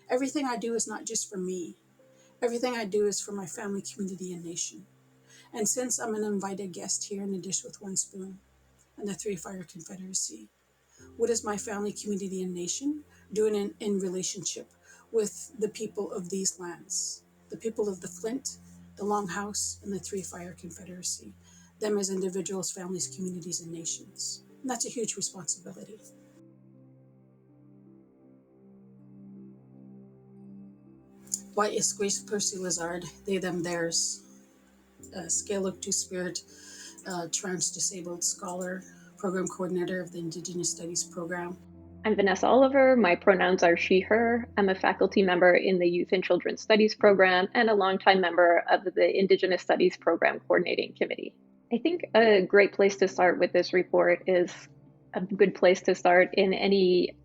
Everything I do is not just for me. Everything I do is for my family, community, and nation. And since I'm an invited guest here in A Dish with One Spoon and the Three Fire Confederacy, what is my family, community, and nation doing in relationship with the people of these lands, the people of the Flint, the Longhouse, and the Three Fire Confederacy, them as individuals, families, communities, and nations? And that's a huge responsibility. Why is Grace Percy Lezard, they, them, theirs, Scale of Two Spirit, trans disabled scholar, program coordinator of the Indigenous Studies program. I'm Vanessa Oliver. My pronouns are she, her. I'm a faculty member in the Youth and Children's Studies program and a longtime member of the Indigenous Studies program coordinating committee. I think a great place to start with this report is a good place to start in any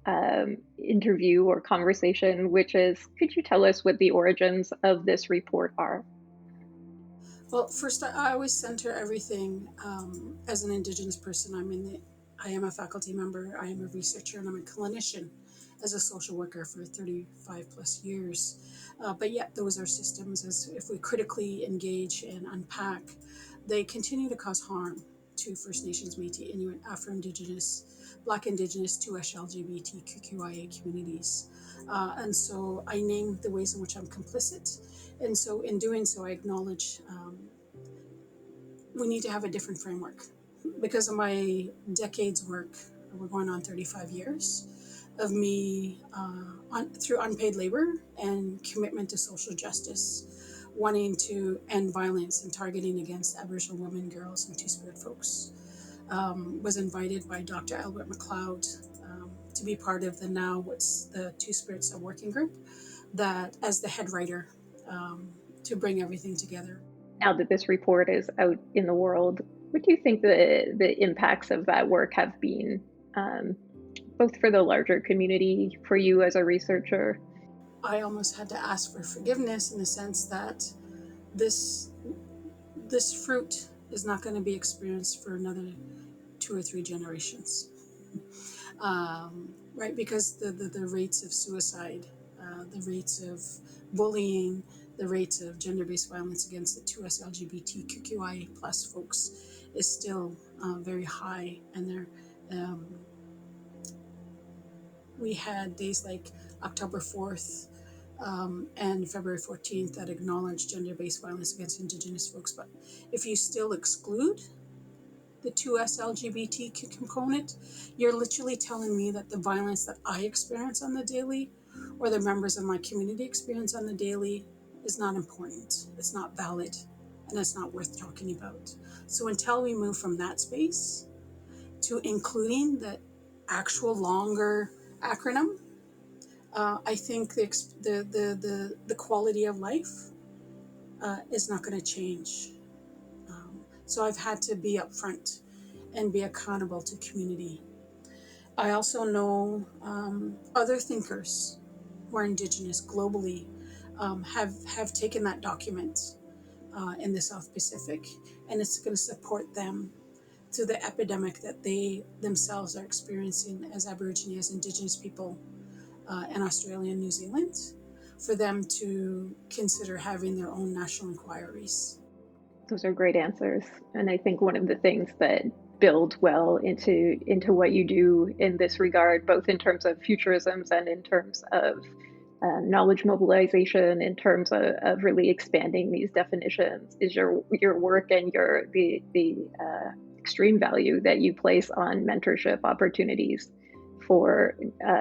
interview or conversation, which is, could you tell us what the origins of this report are? Well, first, I always center everything as an Indigenous person. I am a faculty member, I am a researcher, and I'm a clinician as a social worker for 35 plus years. But yet those are systems, as if we critically engage and unpack, they continue to cause harm to First Nations, Métis, Inuit, Afro-Indigenous, Black Indigenous, 2SLGBTQQIA communities. And so I name the ways in which I'm complicit. And so in doing so, I acknowledge we need to have a different framework. Because of my decades work, we're going on 35 years of me through unpaid labor and commitment to social justice, wanting to end violence and targeting against Aboriginal women, girls, and Two-Spirit folks. Was invited by Dr. Albert McLeod to be part of what's the Two-Spirit working group, that as the head writer to bring everything together. Now that this report is out in the world, what do you think the impacts of that work have been, both for the larger community, for you as a researcher? I almost had to ask for forgiveness in the sense that this fruit is not going to be experienced for another 2 or 3 generations, right? Because the rates of suicide, the rates of bullying, the rates of gender-based violence against the 2SLGBTQQIA plus folks is still very high. And we had days like October 4th and February 14th that acknowledged gender-based violence against Indigenous folks. But if you still exclude the 2SLGBTQ component, you're literally telling me that the violence that I experience on the daily or the members of my community experience on the daily is not important, it's not valid, and it's not worth talking about. So until we move from that space to including the actual longer acronym, I think the quality of life is not going to change. So I've had to be upfront and be accountable to community. I also know other thinkers who are Indigenous globally have taken that document in the South Pacific, and it's going to support them through the epidemic that they themselves are experiencing as Aborigine, as Indigenous people in Australia and New Zealand, for them to consider having their own national inquiries. Those are great answers. And I think one of the things that build well into what you do in this regard, both in terms of futurisms and in terms of knowledge mobilization, in terms of really expanding these definitions, is your work and the extreme value that you place on mentorship opportunities for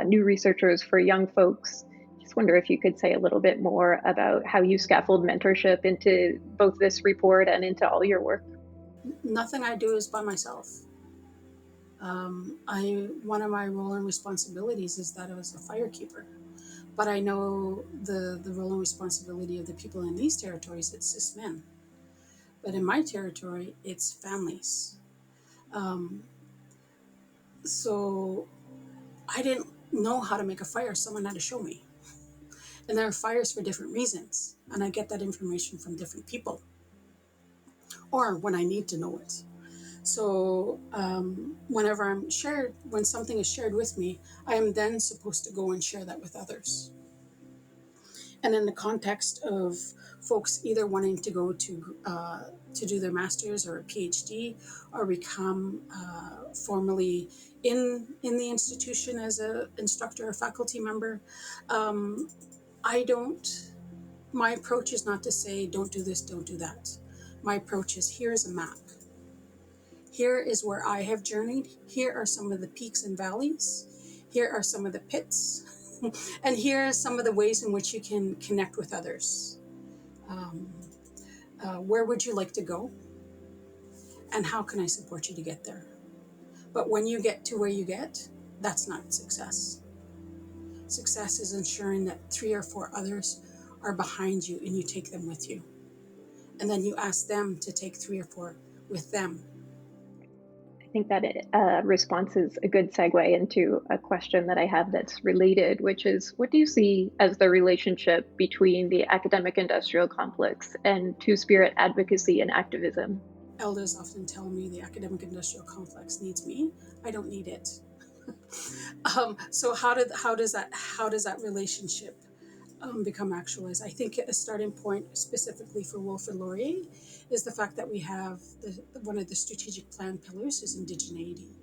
new researchers, for young folks. Just wonder if you could say a little bit more about how you scaffold mentorship into both this report and into all your work. Nothing I do is by myself. One of my role and responsibilities is that I was a firekeeper, but I know the role and responsibility of the people in these territories. It's cis men, but in my territory, it's families. So I didn't know how to make a fire. Someone had to show me. And there are fires for different reasons. And I get that information from different people or when I need to know it. So when something is shared with me, I am then supposed to go and share that with others. And in the context of folks either wanting to go to do their master's or a PhD, or become formally in the institution as a instructor or faculty member, um, I don't. My approach is not to say don't do this, don't do that. My approach is, here is a map. Here is where I have journeyed. Here are some of the peaks and valleys. Here are some of the pits. And here are some of the ways in which you can connect with others. Um, where would you like to go? And how can I support you to get there? But when you get to where you get, that's not success. Success is ensuring that 3 or 4 others are behind you and you take them with you. And then you ask them to take 3 or 4 with them. I think that response is a good segue into a question that I have that's related, which is, what do you see as the relationship between the academic industrial complex and two-spirit advocacy and activism? Elders often tell me the academic industrial complex needs me. I don't need it. So how does that relationship become actualized? I think a starting point specifically for Wilfrid Laurier is the fact that we have one of the strategic plan pillars is indigeneity.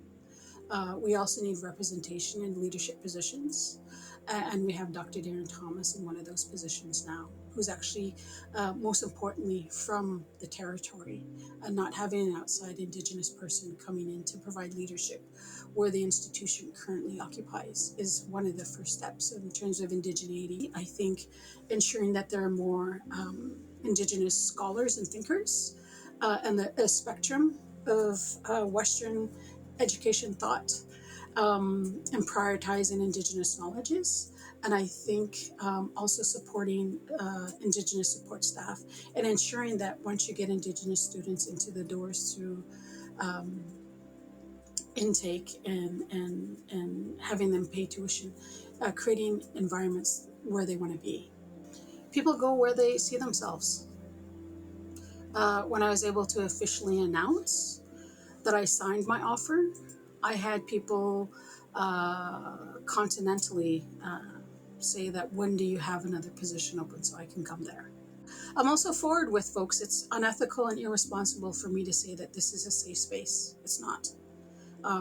We also need representation in leadership positions. And we have Dr. Darren Thomas in one of those positions now, who's actually, most importantly, from the territory, and not having an outside Indigenous person coming in to provide leadership where the institution currently occupies is one of the first steps in terms of indigeneity. I think ensuring that there are more Indigenous scholars and thinkers, and a spectrum of Western education thought, and prioritizing Indigenous knowledges. And I think also supporting Indigenous support staff and ensuring that once you get Indigenous students into the doors through intake and having them pay tuition, creating environments where they want to be. People go where they see themselves. When I was able to officially announce that I signed my offer, I had people continentally say that, when do you have another position open so I can come there? I'm also forward with folks. It's unethical and irresponsible for me to say that this is a safe space. It's not.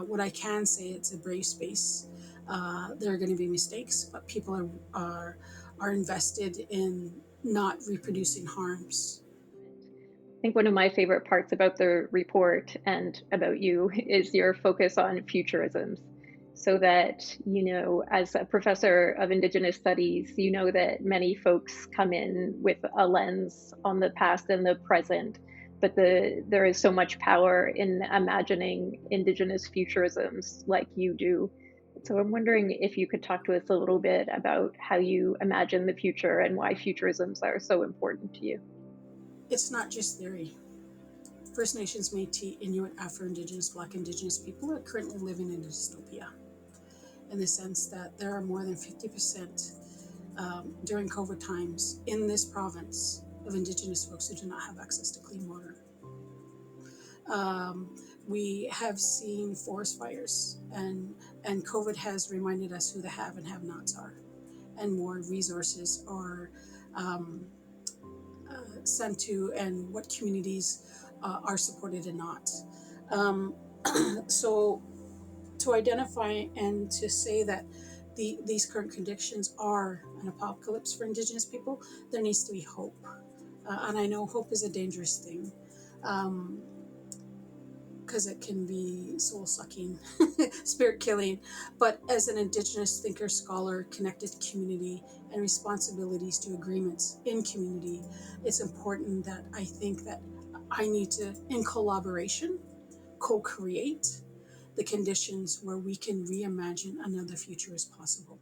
What I can say, it's a brave space. There are going to be mistakes, but people are invested in not reproducing harms. I think one of my favorite parts about the report and about you is your focus on futurisms. So that, as a professor of Indigenous studies, you know that many folks come in with a lens on the past and the present, but there is so much power in imagining Indigenous futurisms like you do. So I'm wondering if you could talk to us a little bit about how you imagine the future and why futurisms are so important to you. It's not just theory. First Nations, Métis, Inuit, Afro-Indigenous, Black Indigenous people are currently living in a dystopia, in the sense that there are more than 50% during COVID times in this province of Indigenous folks who do not have access to clean water. We have seen forest fires, and COVID has reminded us who the have and have-nots are, and more resources are sent to, and what communities are supported and not. So to identify and to say that these current conditions are an apocalypse for Indigenous people, there needs to be hope. And I know hope is a dangerous thing, because it can be soul-sucking, spirit-killing. But as an Indigenous thinker, scholar, connected to community, and responsibilities to agreements in community, it's important that I think that I need to, in collaboration, co-create the conditions where we can reimagine another future as possible.